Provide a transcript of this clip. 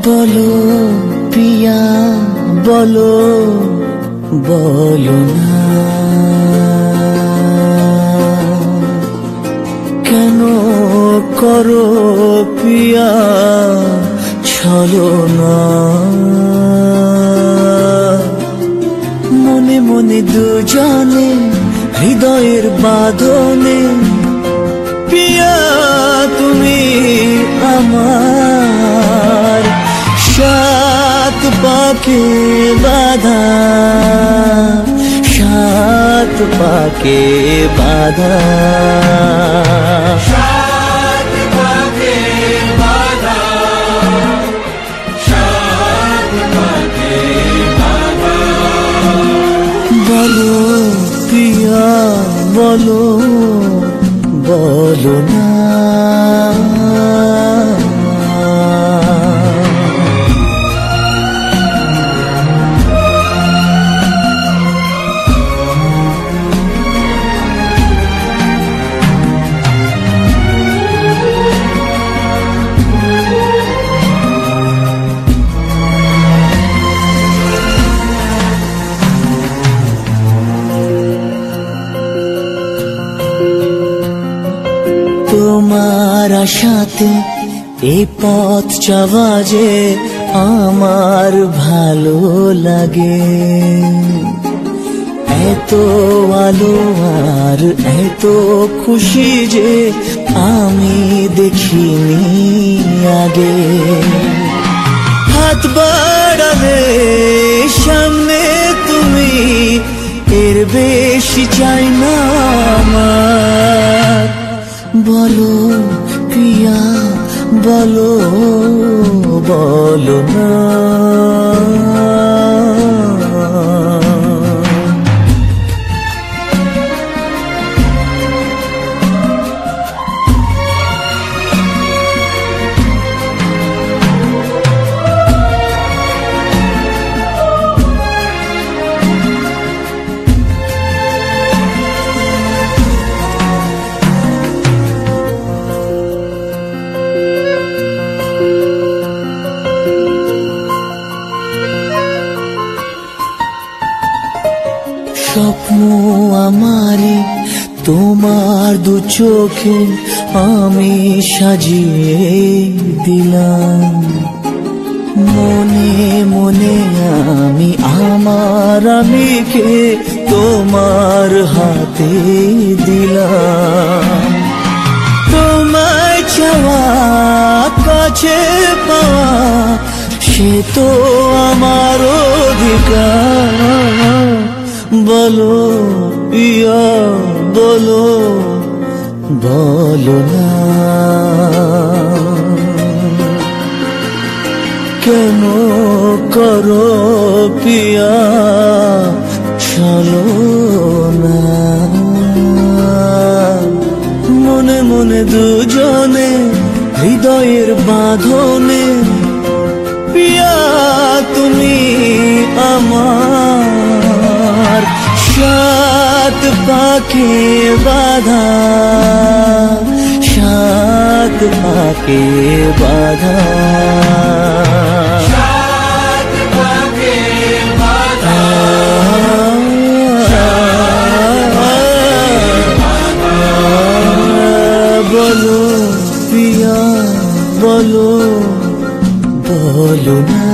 বলো পিয়া বলো বলো না কেন করো পিয়া ছলনা মনে মনে দুজনে হৃদয়ের বাঁধনে পিয়া তুমি আমার সাত পাকে বাঁধা সাত পাকে বাঁধা সাত পাকে বাঁধা সাত পাকে বাঁধা বলো পিয়া বলো বলো না তোমার আশাতে এই পথ চলা যে আমার ভালো লাগে এত আলো আর এত খুশি যে আমি দেখিনি আগে হাত বাড়ালে সামনে তুমি এর বেশি চাই না আমার বলো পিয়া বলো বলো না স্বপ্ন আমারে তোমার দু চোখে আমি সাজিয়ে দিলাম মনে মনে আমি আমার আমিকে তোমার হাতে দিলাম তোমায় চাওয়া কাছে পাওয়া সে তো আমার অধিকার বলো পিয়া বলো বলো না কেন করো পিয়া ছলনা মনে মনে দুজনে হৃদয়ের বাঁধনে পিয়া তুমি আমার সাত পাকে বাঁধা সাত পাকে বাঁধা সাত পাকে বাঁধা বলো পিয়া বলো বলো না